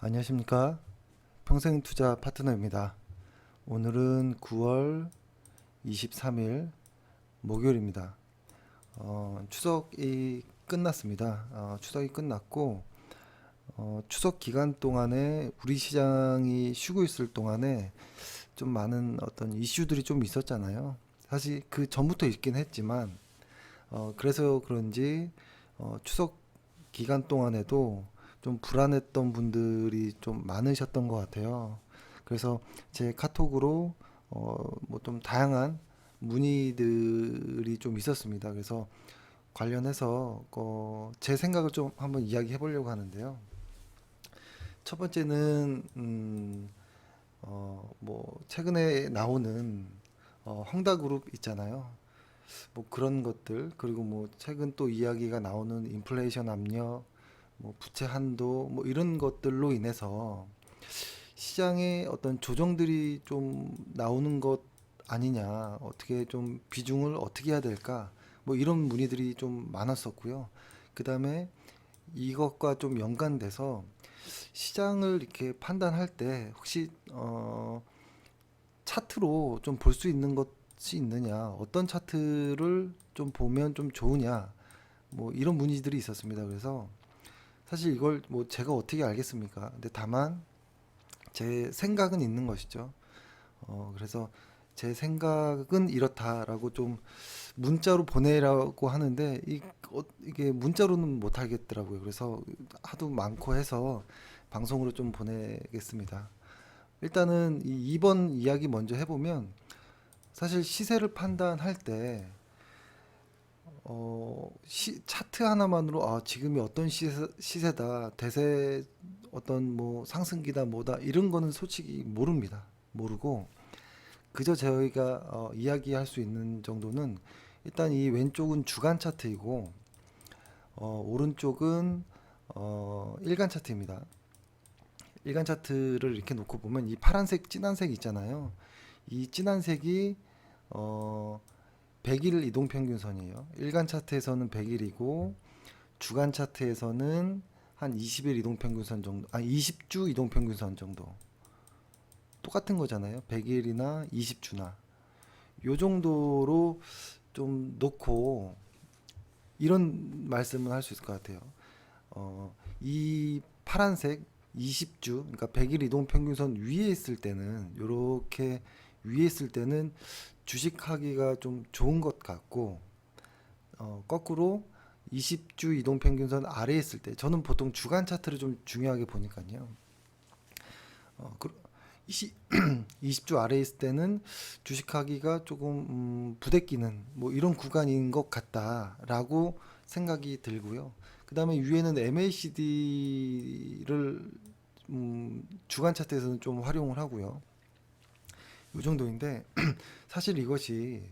안녕하십니까. 평생투자 파트너입니다. 오늘은 9월 23일 목요일입니다. 추석이 끝났습니다. 추석이 끝났고 추석 기간 동안에 우리 시장이 쉬고 있을 동안에 좀 많은 어떤 이슈들이 좀 있었잖아요. 사실 그 전부터 있긴 했지만 그래서 그런지 추석 기간 동안에도 좀 불안했던 분들이 좀 많으셨던 것 같아요. 그래서 제 카톡으로 뭐 좀 다양한 문의들이 좀 있었습니다. 그래서 관련해서 제 생각을 좀 한번 이야기해 보려고 하는데요. 첫 번째는 뭐 최근에 나오는 헝다그룹 있잖아요. 뭐 그런 것들, 그리고 뭐 최근 또 이야기가 나오는 인플레이션 압력, 뭐 부채 한도, 뭐 이런 것들로 인해서 시장에 어떤 조정들이 좀 나오는 것 아니냐, 어떻게 좀 비중을 어떻게 해야 될까, 뭐 이런 문의들이 좀 많았었고요. 그 다음에 이것과 좀 연관돼서 시장을 이렇게 판단할 때 혹시 차트로 좀 볼 수 있는 것이 있느냐, 어떤 차트를 좀 보면 좀 좋으냐, 뭐 이런 문의들이 있었습니다. 그래서 사실 이걸 뭐 제가 어떻게 알겠습니까? 근데 다만 제 생각은 있는 것이죠. 그래서 제 생각은 이렇다라고 좀 문자로 보내라고 하는데 이게 문자로는 못 하겠더라고요. 그래서 하도 많고 해서 방송으로 좀 보내겠습니다. 일단은 이 2번 이야기 먼저 해보면 사실 시세를 판단할 때 차트 하나만으로 지금이 어떤 시세다, 대세 어떤 뭐 상승기다 뭐다 이런 거는 솔직히 모릅니다. 모르고 그저 저희가 이야기할 수 있는 정도는 일단 이 왼쪽은 주간 차트이고 오른쪽은 일간 차트입니다. 일간 차트를 이렇게 놓고 보면 이 파란색, 진한색 있잖아요. 이 진한색이 어, 100일 이동평균선이에요. 일간 차트에서는 100일이고 주간 차트에서는 한 20일 이동평균선 정도, 20주 이동평균선 정도. 똑같은 거잖아요. 100일이나 20주나. 요 정도로 좀 놓고 이런 말씀을 할 수 있을 것 같아요. 이 파란색 20주, 그러니까 100일 이동평균선 위에 있을 때는, 요렇게 위에 있을 때는 주식하기가 좀 좋은 것 같고, 거꾸로 20주 이동평균선 아래에 있을 때, 저는 보통 주간 차트를 좀 중요하게 보니까요. 어, 그, 20주 아래에 있을 때는 주식하기가 조금 부대끼는 뭐 이런 구간인 것 같다라고 생각이 들고요. 그 다음에 위에는 MACD를 주간 차트에서는 좀 활용을 하고요. 이 정도인데 사실 이것이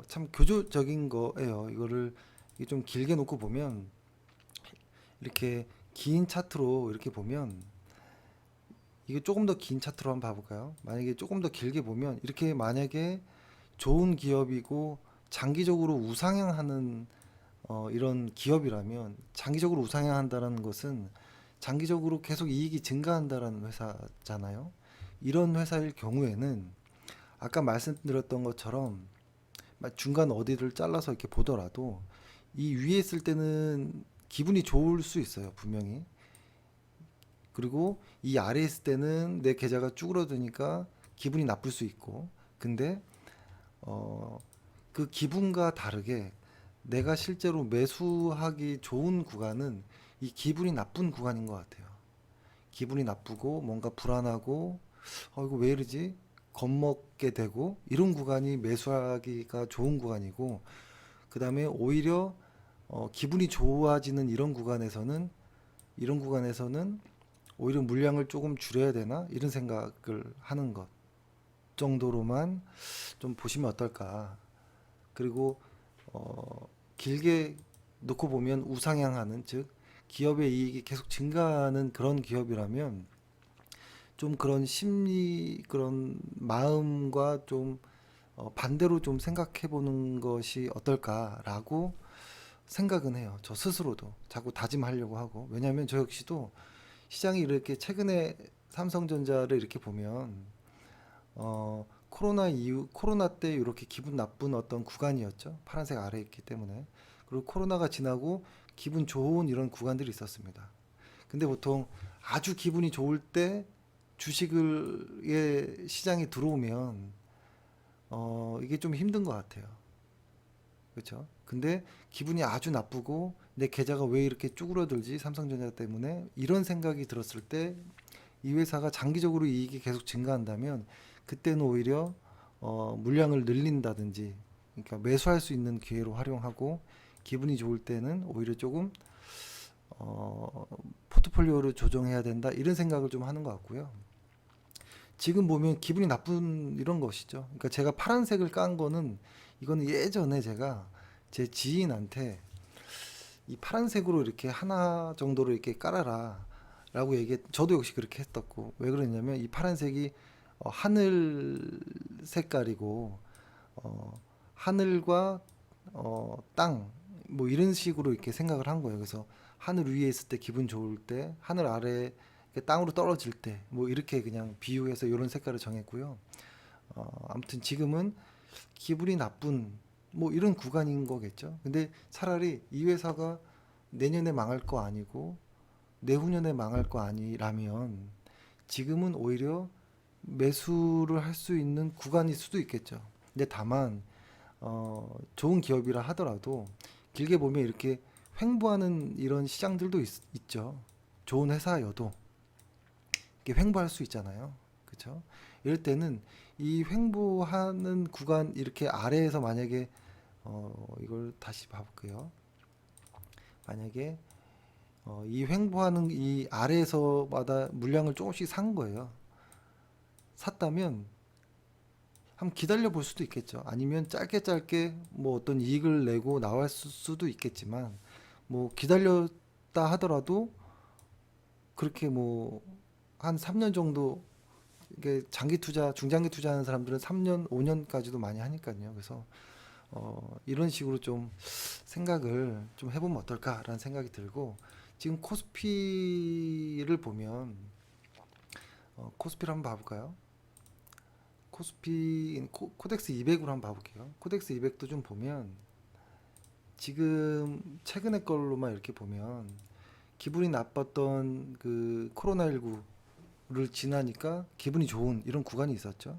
참 교조적인 거예요. 이거를 이게 좀 길게 놓고 보면 이렇게 긴 차트로 이렇게 보면 이게 조금 더 긴 차트로 한번 봐볼까요? 만약에 조금 더 길게 보면 이렇게 만약에 좋은 기업이고 장기적으로 우상향하는 이런 기업이라면 장기적으로 우상향한다는 것은 장기적으로 계속 이익이 증가한다는 회사잖아요. 이런 회사일 경우에는 아까 말씀드렸던 것처럼 중간 어디를 잘라서 이렇게 보더라도 이 위에 있을 때는 기분이 좋을 수 있어요, 분명히. 그리고 이 아래에 있을 때는 내 계좌가 쭈그러드니까 기분이 나쁠 수 있고, 근데 어, 그 기분과 다르게 내가 실제로 매수하기 좋은 구간은 이 기분이 나쁜 구간인 것 같아요. 기분이 나쁘고 뭔가 불안하고 이거 왜 이러지? 겁먹게 되고 이런 구간이 매수하기가 좋은 구간이고, 그 다음에 오히려 기분이 좋아지는 이런 구간에서는 오히려 물량을 조금 줄여야 되나 이런 생각을 하는 것 정도로만 좀 보시면 어떨까. 그리고 길게 놓고 보면 우상향하는, 즉 기업의 이익이 계속 증가하는 그런 기업이라면 좀 그런 심리, 그런 마음과 좀 반대로 좀 생각해 보는 것이 어떨까라고 생각은 해요. 저 스스로도 자꾸 다짐하려고 하고. 왜냐하면 저 역시도 시장이 이렇게 최근에 삼성전자를 이렇게 보면 코로나 이후 코로나 때 이렇게 기분 나쁜 어떤 구간이었죠. 파란색 아래에 있기 때문에. 그리고 코로나가 지나고 기분 좋은 이런 구간들이 있었습니다. 근데 보통 아주 기분이 좋을 때 주식을 시장에 들어오면 이게 좀 힘든 것 같아요. 그렇죠? 근데 기분이 아주 나쁘고 내 계좌가 왜 이렇게 쭈그러들지? 삼성전자 때문에 이런 생각이 들었을 때 이 회사가 장기적으로 이익이 계속 증가한다면 그때는 오히려 물량을 늘린다든지 그러니까 매수할 수 있는 기회로 활용하고 기분이 좋을 때는 오히려 조금 어, 포트폴리오를 조정해야 된다 이런 생각을 좀 하는 것 같고요. 지금 보면 기분이 나쁜 이런 것이죠. 그러니까 제가 파란색을 깐 거는 이거는 예전에 제가 제 지인한테 이 파란색으로 이렇게 하나 정도로 이렇게 깔아라 라고 저도 역시 그렇게 했었고 왜 그랬냐면 이 파란색이 하늘 색깔이고 하늘과 땅 뭐 이런 식으로 이렇게 생각을 한 거예요. 그래서 하늘 위에 있을 때 기분 좋을 때 하늘 아래 땅으로 떨어질 때 뭐 이렇게 그냥 비유해서 이런 색깔을 정했고요. 아무튼 지금은 기분이 나쁜 뭐 이런 구간인 거겠죠. 근데 차라리 이 회사가 내년에 망할 거 아니고 내후년에 망할 거 아니라면 지금은 오히려 매수를 할 수 있는 구간일 수도 있겠죠. 근데 다만 좋은 기업이라 하더라도 길게 보면 이렇게 횡보하는 이런 시장들도 있죠. 좋은 회사여도 이렇게 횡보할 수 있잖아요. 그렇죠? 이럴 때는 이 횡보하는 구간 이렇게 아래에서 만약에 이걸 다시 봐볼게요. 만약에 이 횡보하는 이 아래에서마다 물량을 조금씩 산 거예요. 샀다면 한번 기다려 볼 수도 있겠죠. 아니면 짧게 뭐 어떤 이익을 내고 나올 수도 있겠지만 뭐 기다렸다 하더라도 그렇게 뭐 한 3년 정도 이게 장기 투자, 중장기 투자하는 사람들은 3년, 5년까지도 많이 하니까요. 그래서 이런 식으로 좀 생각을 좀 해보면 어떨까라는 생각이 들고 지금 코스피를 보면 코스피를 한번 봐볼까요? 코스피 코덱스 200으로 한번 봐볼게요. 코덱스 200도 좀 보면 지금 최근에 걸로만 이렇게 보면 기분이 나빴던 그 코로나19를 지나니까 기분이 좋은 이런 구간이 있었죠.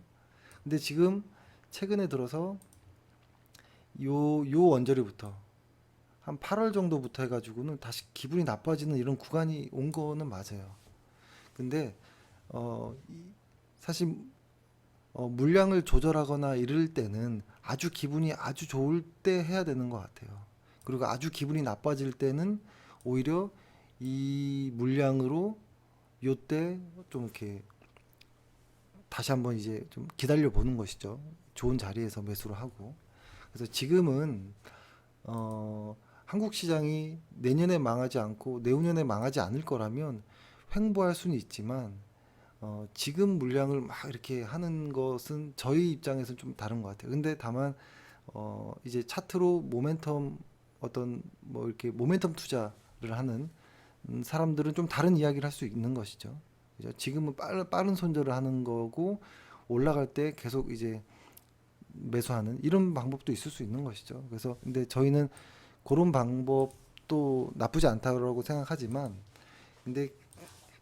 근데 지금 최근에 들어서 요 언저리부터 한 8월 정도부터 해가지고는 다시 기분이 나빠지는 이런 구간이 온 거는 맞아요. 근데 사실 물량을 조절하거나 이럴 때는 아주 기분이 아주 좋을 때 해야 되는 것 같아요. 그리고 아주 기분이 나빠질 때는 오히려 이 물량으로 요때 좀 이렇게 다시 한번 이제 좀 기다려 보는 것이죠. 좋은 자리에서 매수를 하고. 그래서 지금은 한국 시장이 내년에 망하지 않고 내후년에 망하지 않을 거라면 횡보할 수는 있지만 지금 물량을 막 이렇게 하는 것은 저희 입장에서는 좀 다른 것 같아요. 근데 다만 이제 차트로 모멘텀 어떤 뭐 이렇게 모멘텀 투자를 하는 사람들은 좀 다른 이야기를 할 수 있는 것이죠. 그죠? 지금은 빠른 손절을 하는 거고 올라갈 때 계속 이제 매수하는 이런 방법도 있을 수 있는 것이죠. 그래서 근데 저희는 그런 방법도 나쁘지 않다고 생각하지만 근데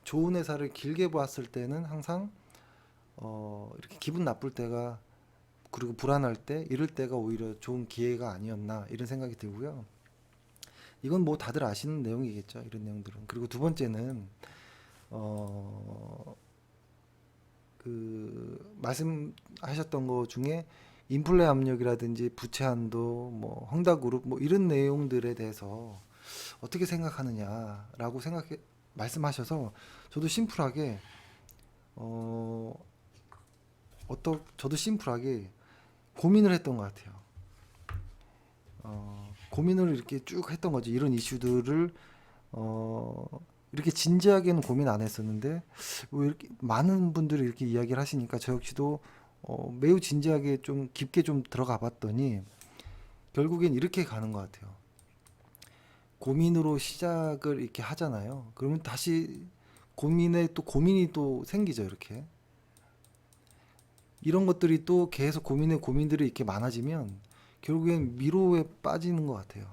좋은 회사를 길게 봤을 때는 항상 이렇게 기분 나쁠 때가 그리고 불안할 때 이럴 때가 오히려 좋은 기회가 아니었나 이런 생각이 들고요. 이건 뭐 다들 아시는 내용이겠죠. 이런 내용들은. 그리고 두 번째는 어, 그 말씀하셨던 것 중에 인플레 압력이라든지 부채 한도, 뭐 헝다그룹 뭐 이런 내용들에 대해서 어떻게 생각하느냐라고 생각해 말씀하셔서 저도 심플하게 어, 저도 심플하게 고민을 했던 것 같아요. 고민을 이렇게 쭉 했던 거죠. 이런 이슈들을 어, 이렇게 진지하게는 고민 안 했었는데 왜 이렇게 많은 분들이 이렇게 이야기를 하시니까 저 역시도 매우 진지하게 좀 깊게 좀 들어가 봤더니 결국엔 이렇게 가는 것 같아요. 고민으로 시작을 이렇게 하잖아요. 그러면 다시 고민이 또 생기죠. 이렇게 이런 것들이 또 계속 고민들이 이렇게 많아지면 결국엔 미로에 빠지는 것 같아요.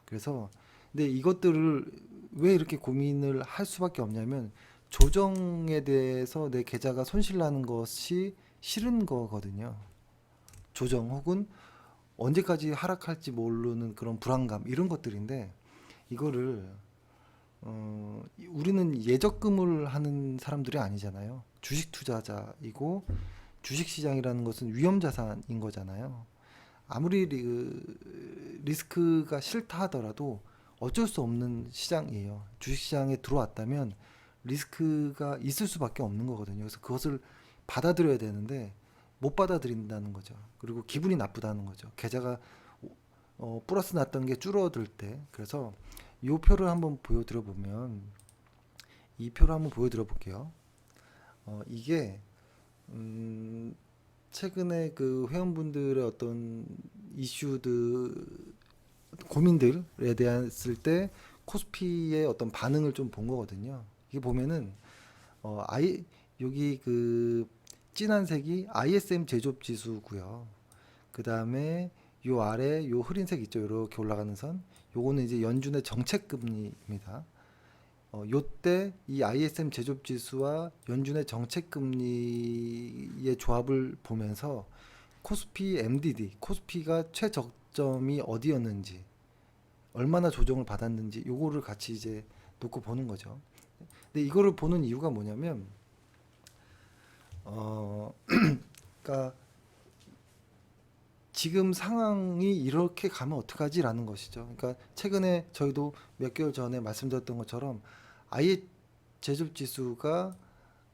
그래서 근데 이것들을 왜 이렇게 고민을 할 수밖에 없냐면 조정에 대해서 내 계좌가 손실나는 것이 싫은 거거든요. 조정 혹은 언제까지 하락할지 모르는 그런 불안감 이런 것들인데 이거를 우리는 예적금을 하는 사람들이 아니잖아요. 주식 투자자이고 주식 시장이라는 것은 위험 자산인 거잖아요. 아무리 리스크가 싫다 하더라도 어쩔 수 없는 시장이에요. 주식 시장에 들어왔다면 리스크가 있을 수밖에 없는 거거든요. 그래서 그것을 받아들여야 되는데 못 받아들인다는 거죠. 그리고 기분이 나쁘다는 거죠. 계좌가 플러스 났던 게 줄어들 때. 그래서 이 표를 한번 보여드려 보면 이 표를 한번 보여드려 볼게요. 이게 최근에 그 회원분들의 어떤 이슈들 고민들에 대했을 때 코스피의 어떤 반응을 좀 본 거거든요. 이게 보면은 여기 그 진한 색이 ISM 제조업 지수고요. 그 다음에 요 아래 요 흐린색 있죠. 이렇게 올라가는 선. 요거는 이제 연준의 정책 금리입니다. 요때 이 ISM 제조업 지수와 연준의 정책 금리의 조합을 보면서 코스피 MDD, 코스피가 최저점이 어디였는지, 얼마나 조정을 받았는지 요거를 같이 이제 놓고 보는 거죠. 근데 이거를 보는 이유가 뭐냐면 그러니까 지금 상황이 이렇게 가면 어떡하지라는 것이죠. 그러니까 최근에 저희도 몇 개월 전에 말씀드렸던 것처럼 아예 제조업 지수가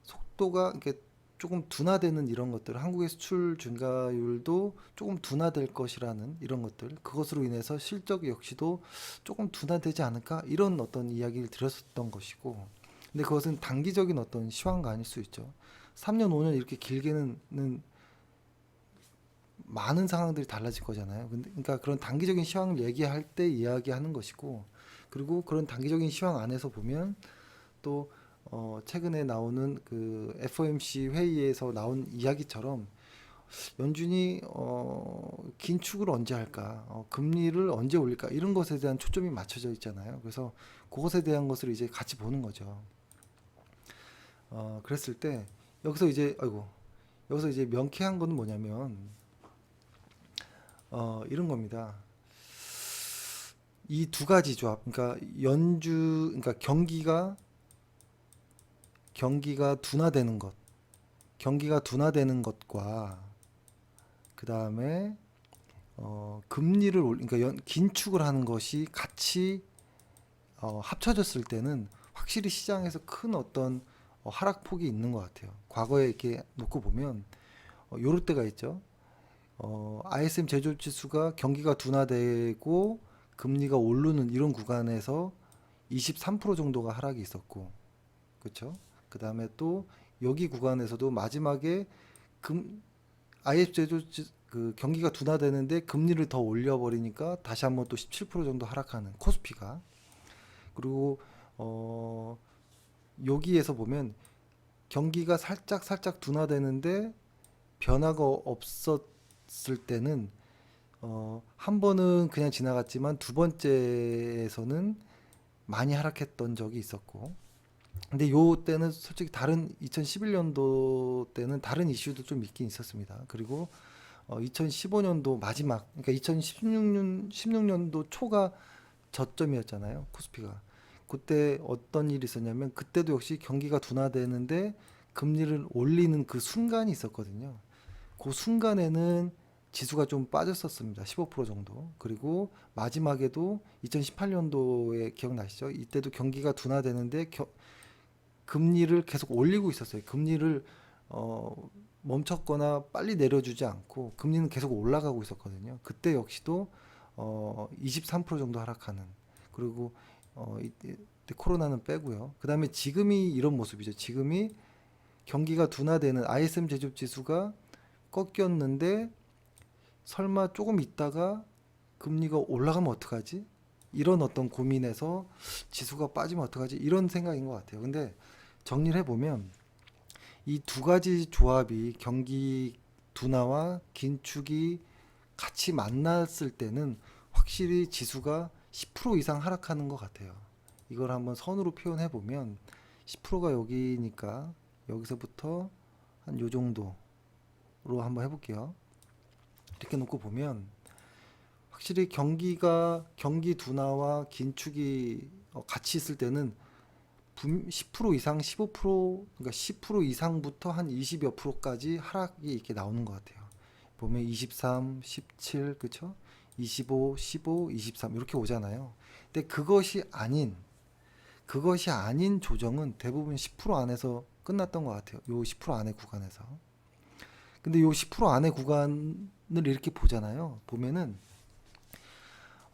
속도가 이렇게 조금 둔화되는 이런 것들, 한국의 수출 증가율도 조금 둔화될 것이라는 이런 것들, 그것으로 인해서 실적 역시도 조금 둔화되지 않을까 이런 어떤 이야기를 드렸었던 것이고, 근데 그것은 단기적인 어떤 시황가 아닐 수 있죠. 3년, 5년 이렇게 길게는 많은 상황들이 달라질 거잖아요. 그러니까 그런 단기적인 시황을 얘기할 때 이야기하는 것이고, 그리고 그런 단기적인 시황 안에서 보면 또 최근에 나오는 그 FOMC 회의에서 나온 이야기처럼 연준이 긴축을 언제 할까, 금리를 언제 올릴까 이런 것에 대한 초점이 맞춰져 있잖아요. 그래서 그것에 대한 것을 이제 같이 보는 거죠. 그랬을 때 여기서 이제 명쾌한 건 뭐냐면 이런 겁니다. 이 두 가지 조합, 그러니까 그러니까 경기가 둔화되는 것과 그 다음에 금리를 그러니까 긴축을 하는 것이 같이 합쳐졌을 때는 확실히 시장에서 큰 어떤 하락폭이 있는 것 같아요. 과거에 이렇게 놓고 보면 요럴 때가 있죠. ISM 제조업 지수가 경기가 둔화되고 금리가 오르는 이런 구간에서 23% 정도가 하락이 있었고, 그렇죠? 그 다음에 또 여기 구간에서도 마지막에 ISM 제조업 그 경기가 둔화되는데 금리를 더 올려버리니까 다시 한번 또 17% 정도 하락하는 코스피가. 그리고 여기에서 보면 경기가 살짝 둔화되는데 변화가 없었을 때는 한 번은 그냥 지나갔지만 두 번째에서는 많이 하락했던 적이 있었고, 근데 요 때는 솔직히 다른 2011년도 때는 다른 이슈도 좀 있긴 있었습니다. 그리고 2015년도 마지막, 그러니까 16년도 초가 저점이었잖아요, 코스피가. 그때 어떤 일이 있었냐면 그때도 역시 경기가 둔화되는데 금리를 올리는 그 순간이 있었거든요. 그 순간에는 지수가 좀 빠졌었습니다. 15% 정도. 그리고 마지막에도 2018년도에 기억나시죠? 이때도 경기가 둔화되는데 금리를 계속 올리고 있었어요. 금리를 멈췄거나 빨리 내려주지 않고 금리는 계속 올라가고 있었거든요. 그때 역시도 23% 정도 하락하는. 그리고 이때 코로나는 빼고요. 그 다음에 지금이 이런 모습이죠. 지금이 경기가 둔화되는 ISM 제조업 지수가 꺾였는데 설마 조금 있다가 금리가 올라가면 어떡하지? 이런 어떤 고민에서 지수가 빠지면 어떡하지? 이런 생각인 것 같아요. 근데 정리를 해보면 이 두 가지 조합이 경기 둔화와 긴축이 같이 만났을 때는 확실히 지수가 10% 이상 하락하는 것 같아요. 이걸 한번 선으로 표현해 보면 10%가 여기니까 여기서부터 한 요 정도로 한번 해볼게요. 이렇게 놓고 보면 확실히 경기 둔화와 긴축이 같이 있을 때는 10% 이상, 15%, 그러니까 10% 이상부터 한 20여 프로까지 하락이 이렇게 나오는 것 같아요. 보면 23, 17, 그쵸? 25, 15, 23 이렇게 오잖아요. 근데 그것이 아닌 조정은 대부분 10% 안에서 끝났던 것 같아요. 요 10% 안의 구간에서. 근데 요 10% 안의 구간을 이렇게 보잖아요. 보면은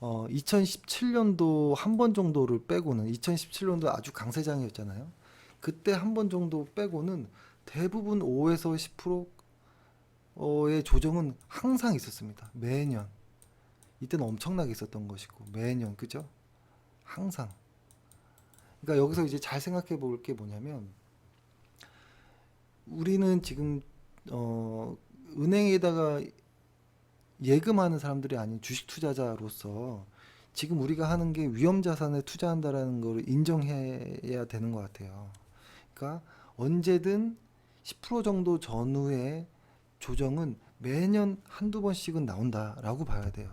2017년도 한 번 정도를 빼고는 2017년도 아주 강세장이었잖아요. 그때 한 번 정도 빼고는 대부분 5에서 10%의 조정은 항상 있었습니다. 매년. 이때는 엄청나게 있었던 것이고 매년 그죠? 항상. 그러니까 여기서 이제 잘 생각해 볼 게 뭐냐면 우리는 지금 은행에다가 예금하는 사람들이 아닌 주식 투자자로서 지금 우리가 하는 게 위험 자산에 투자한다라는 걸 인정해야 되는 것 같아요. 그러니까 언제든 10% 정도 전후의 조정은 매년 한두 번씩은 나온다라고 봐야 돼요.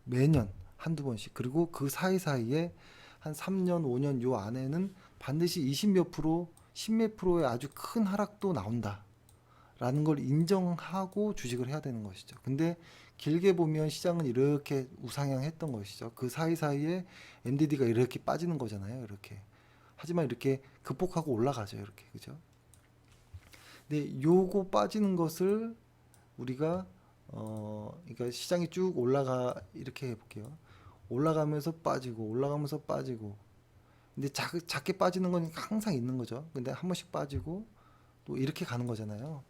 매년 한두 번씩. 그리고 그 사이사이에 한 3년, 5년 요 안에는 반드시 20몇 프로, 10몇 프로의 아주 큰 하락도 나온다. 라는 걸 인정하고 주식을 해야 되는 것이죠. 근데 길게 보면 시장은 이렇게 우상향했던 것이죠. 그 사이사이에 엔디디가 이렇게 빠지는 거잖아요. 이렇게. 하지만 이렇게 극복하고 올라가죠. 이렇게. 그죠? 근데 요거 빠지는 것을 우리가 그러니까 시장이 쭉 이렇게 해볼게요. 올라가면서 빠지고 올라가면서 빠지고 근데 작게 빠지는 건 항상 있는 거죠. 근데 한 번씩 빠지고 또 이렇게 가는 거잖아요.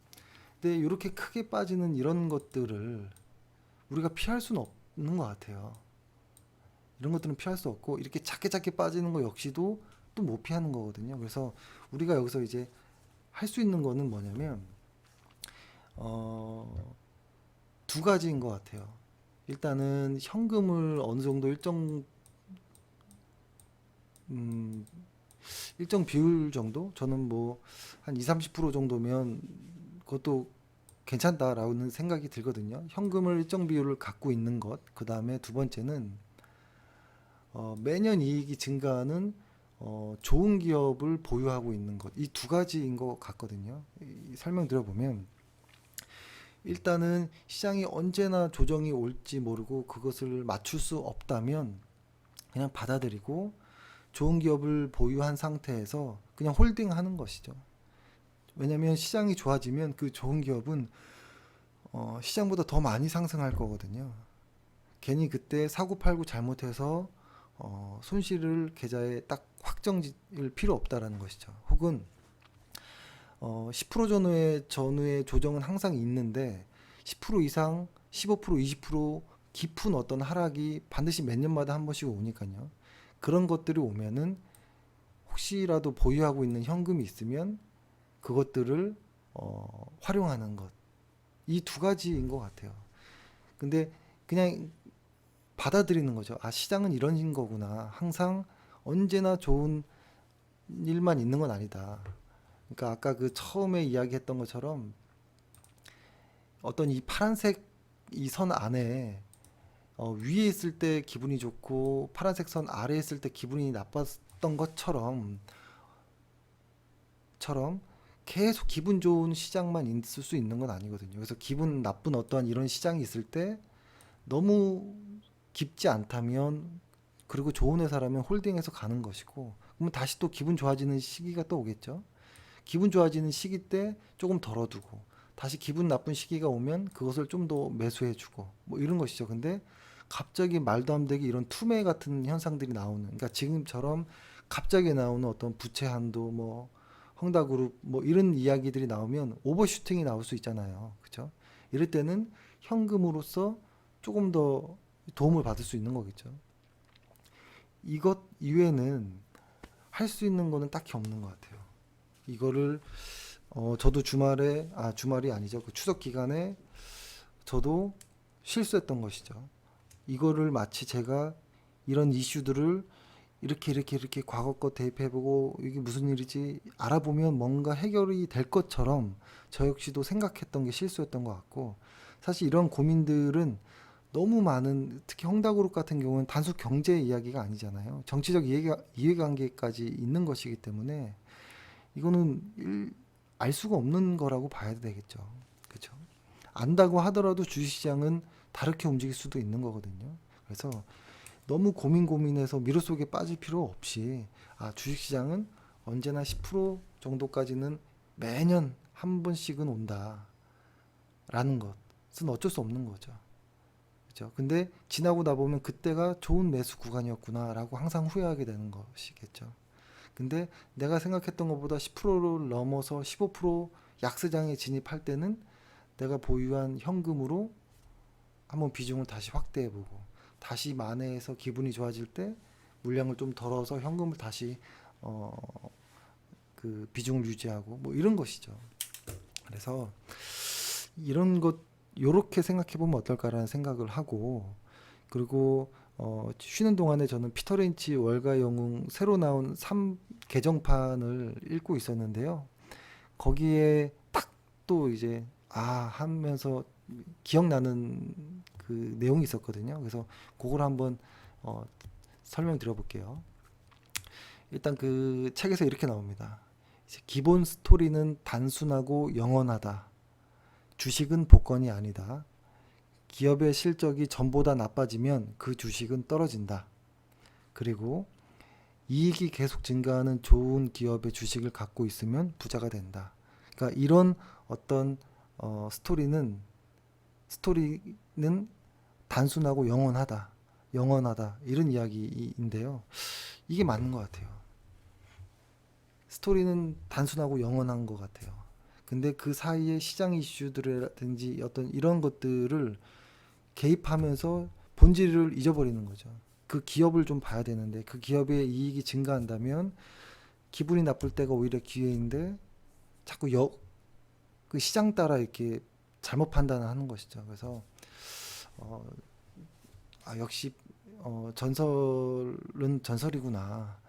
근데 이렇게 크게 빠지는 이런 것들을 우리가 피할 수는 없는 것 같아요. 이런 것들은 피할 수 없고 이렇게 작게 빠지는 거 역시도 또 못 피하는 거거든요. 그래서 우리가 여기서 이제 할 수 있는 거는 뭐냐면 어, 두 가지인 것 같아요. 일단은 현금을 어느 정도 음, 일정 비율 정도 저는 뭐 한 2, 30% 정도면 그것도 괜찮다라는 생각이 들거든요. 현금을 일정 비율을 갖고 있는 것. 그 다음에 두 번째는 매년 이익이 증가하는 좋은 기업을 보유하고 있는 것. 이 두 가지인 것 같거든요. 설명드려보면 일단은 시장이 언제나 조정이 올지 모르고 그것을 맞출 수 없다면 그냥 받아들이고 좋은 기업을 보유한 상태에서 그냥 홀딩하는 것이죠. 왜냐하면 시장이 좋아지면 그 좋은 기업은 시장보다 더 많이 상승할 거거든요. 괜히 그때 사고 팔고 잘못해서 손실을 계좌에 딱 확정지을 필요 없다라는 것이죠. 혹은 10% 전후의 조정은 항상 있는데 10% 이상, 15%, 20% 깊은 어떤 하락이 반드시 몇 년마다 한 번씩 오니까요. 그런 것들이 오면은 혹시라도 보유하고 있는 현금이 있으면 그것들을 활용하는 것. 이 두 가지인 것 같아요. 근데 그냥 받아들이는 거죠. 아, 시장은 이런 거구나. 항상 언제나 좋은 일만 있는 건 아니다. 그러니까 아까 그 처음에 이야기했던 것처럼 어떤 이 파란색 이 선 안에 위에 있을 때 기분이 좋고 파란색 선 아래에 있을 때 기분이 나빴던 것처럼 계속 기분 좋은 시장만 있을 수 있는 건 아니거든요. 그래서 기분 나쁜 어떠한 이런 시장이 있을 때 너무 깊지 않다면 그리고 좋은 회사라면 홀딩해서 가는 것이고 그러면 다시 또 기분 좋아지는 시기가 또 오겠죠. 기분 좋아지는 시기 때 조금 덜어두고 다시 기분 나쁜 시기가 오면 그것을 좀 더 매수해주고 뭐 이런 것이죠. 근데 갑자기 말도 안 되게 이런 투매 같은 현상들이 나오는 그러니까 지금처럼 갑자기 나오는 어떤 부채 한도 뭐 헝다그룹 뭐 이런 이야기들이 나오면 오버슈팅이 나올 수 있잖아요. 그렇죠? 이럴 때는 현금으로서 조금 더 도움을 받을 수 있는 거겠죠. 이것 이외에는 할 수 있는 거는 딱히 없는 것 같아요. 이거를 저도 주말이 아니죠. 그 추석 기간에 저도 실수했던 것이죠. 이거를 마치 제가 이런 이슈들을 이렇게 과거 거 대입해보고 이게 무슨 일이지 알아보면 뭔가 해결이 될 것처럼 저 역시도 생각했던 게 실수였던 것 같고, 사실 이런 고민들은 너무 많은, 특히 헝다그룹 같은 경우는 단순 경제 이야기가 아니잖아요. 정치적 이해관계까지 있는 것이기 때문에 이거는 알 수가 없는 거라고 봐야 되겠죠. 그렇죠? 안다고 하더라도 주식시장은 다르게 움직일 수도 있는 거거든요. 그래서 너무 고민해서 미로 속에 빠질 필요 없이, 주식시장은 언제나 10% 정도까지는 매년 한 번씩은 온다라는 것은 어쩔 수 없는 거죠. 그렇죠? 근데 지나고 나보면 그때가 좋은 매수 구간이었구나라고 항상 후회하게 되는 것이겠죠. 근데 내가 생각했던 것보다 10%를 넘어서 15% 약세장에 진입할 때는 내가 보유한 현금으로 한번 비중을 다시 확대해보고, 다시 만회해서 기분이 좋아질 때 물량을 좀 덜어서 현금을 다시 그 비중을 유지하고 뭐 이런 것이죠. 그래서 이런 것 요렇게 생각해 보면 어떨까라는 생각을 하고, 그리고 쉬는 동안에 저는 피터 린치 월가 영웅 새로 나온 3 개정판을 읽고 있었는데요. 거기에 딱 또 이제 하면서 기억나는 그 내용이 있었거든요. 그래서 그걸 한번 설명드려 볼게요. 일단 그 책에서 이렇게 나옵니다. 이제 기본 스토리는 단순하고 영원하다. 주식은 복권이 아니다. 기업의 실적이 전보다 나빠지면 그 주식은 떨어진다. 그리고 이익이 계속 증가하는 좋은 기업의 주식을 갖고 있으면 부자가 된다. 그러니까 이런 어떤 스토리는 단순하고 영원하다 이런 이야기인데요. 이게 맞는 것 같아요. 스토리는 단순하고 영원한 것 같아요. 근데 그 사이에 시장 이슈들이라든지 어떤 이런 것들을 개입하면서 본질을 잊어버리는 거죠. 그 기업을 좀 봐야 되는데, 그 기업의 이익이 증가한다면 기분이 나쁠 때가 오히려 기회인데 자꾸 그 시장 따라 이렇게 잘못 판단하는 것이죠. 그래서 역시 전설은 전설이구나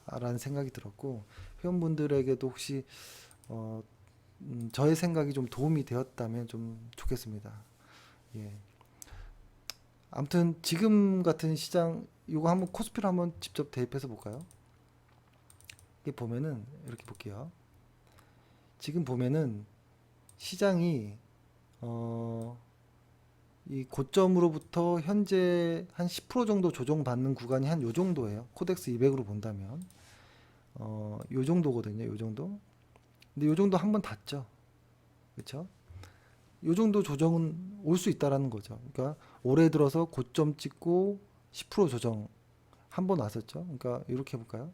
라는 생각이 들었고, 회원분들에게도 혹시 저의 생각이 좀 도움이 되었다면 좀 좋겠습니다. 예. 아무튼 지금 같은 시장, 이거 한번 코스피를 한번 직접 대입해서 볼까요? 이게 보면은 이렇게 볼게요. 지금 보면은 시장이 이 고점으로부터 현재 한 10% 정도 조정받는 구간이 한 요 정도예요. 코덱스 200으로 본다면 요 정도거든요. 요 정도. 근데 요 정도 한번 닿죠. 그렇죠? 요 정도 조정은 올 수 있다라는 거죠. 그러니까 올해 들어서 고점 찍고 10% 조정 한 번 왔었죠. 그러니까 이렇게 해볼까요?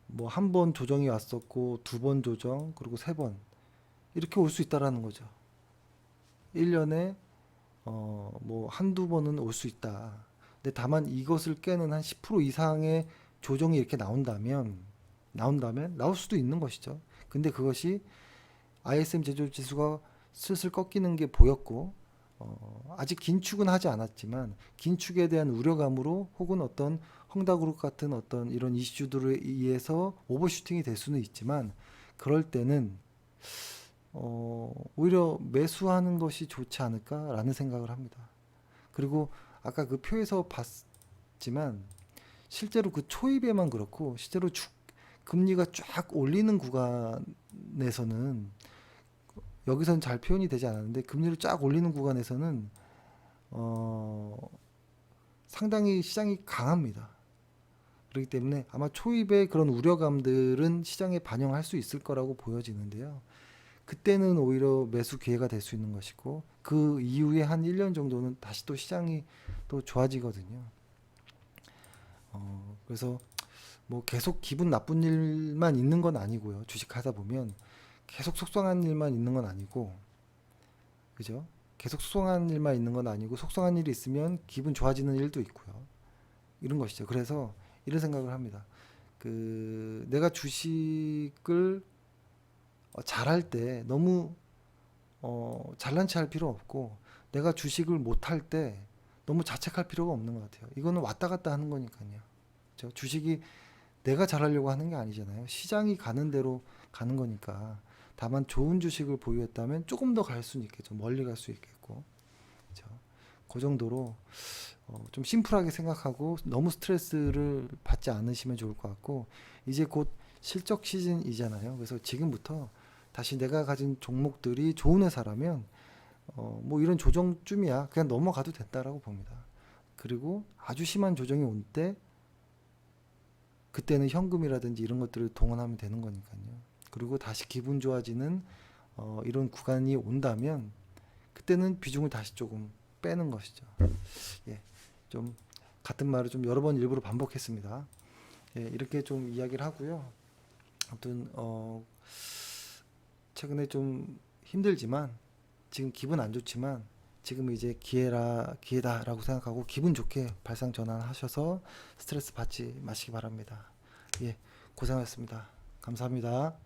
뭐 한 번 조정이 왔었고, 2번 조정, 그리고 3번 이렇게 올 수 있다라는 거죠. 1년에 뭐 한두 번은 올 수 있다. 근데 다만 이것을 깨는 한 10% 이상의 조정이 이렇게 나온다면 나올 수도 있는 것이죠. 근데 그것이 ISM 제조 지수가 슬슬 꺾이는 게 보였고, 아직 긴축은 하지 않았지만 긴축에 대한 우려감으로 혹은 어떤 헝다그룹 같은 어떤 이런 이슈들에 의해서 오버슈팅이 될 수는 있지만, 그럴 때는 오히려 매수하는 것이 좋지 않을까라는 생각을 합니다. 그리고 아까 그 표에서 봤지만 실제로 그 초입에만 그렇고, 실제로 금리가 쫙 올리는 구간에서는, 여기서는 잘 표현이 되지 않았는데 금리를 쫙 올리는 구간에서는 상당히 시장이 강합니다. 그렇기 때문에 아마 초입의 그런 우려감들은 시장에 반영할 수 있을 거라고 보여지는데요. 그때는 오히려 매수 기회가 될 수 있는 것이고, 그 이후에 한 1년 정도는 다시 또 시장이 또 좋아지거든요. 그래서 뭐 계속 기분 나쁜 일만 있는 건 아니고요. 주식하다 보면 계속 속상한 일만 있는 건 아니고, 그죠? 계속 속상한 일만 있는 건 아니고, 속상한 일이 있으면 기분 좋아지는 일도 있고요. 이런 것이죠. 그래서 이런 생각을 합니다. 그 내가 주식을 잘할 때 너무 잘난 체 할 필요 없고, 내가 주식을 못할 때 너무 자책할 필요가 없는 것 같아요. 이거는 왔다 갔다 하는 거니까요. 그렇죠? 주식이 내가 잘하려고 하는 게 아니잖아요. 시장이 가는 대로 가는 거니까. 다만 좋은 주식을 보유했다면 조금 더 갈 수는 있겠죠. 멀리 갈 수 있겠고. 그렇죠? 그 정도로 좀 심플하게 생각하고 너무 스트레스를 받지 않으시면 좋을 것 같고, 이제 곧 실적 시즌이잖아요. 그래서 지금부터 다시 내가 가진 종목들이 좋은 회사라면 뭐 이런 조정쯤이야 그냥 넘어가도 된다라고 봅니다. 그리고 아주 심한 조정이 올 때 그때는 현금이라든지 이런 것들을 동원하면 되는 거니까요. 그리고 다시 기분 좋아지는 이런 구간이 온다면 그때는 비중을 다시 조금 빼는 것이죠. 예, 좀 같은 말을 좀 여러 번 일부러 반복했습니다. 예, 이렇게 좀 이야기를 하고요. 아무튼 최근에 좀 힘들지만, 지금 기분 안 좋지만 지금 이제 기회다라고 생각하고 기분 좋게 발상 전환하셔서 스트레스 받지 마시기 바랍니다. 예, 고생하셨습니다. 감사합니다.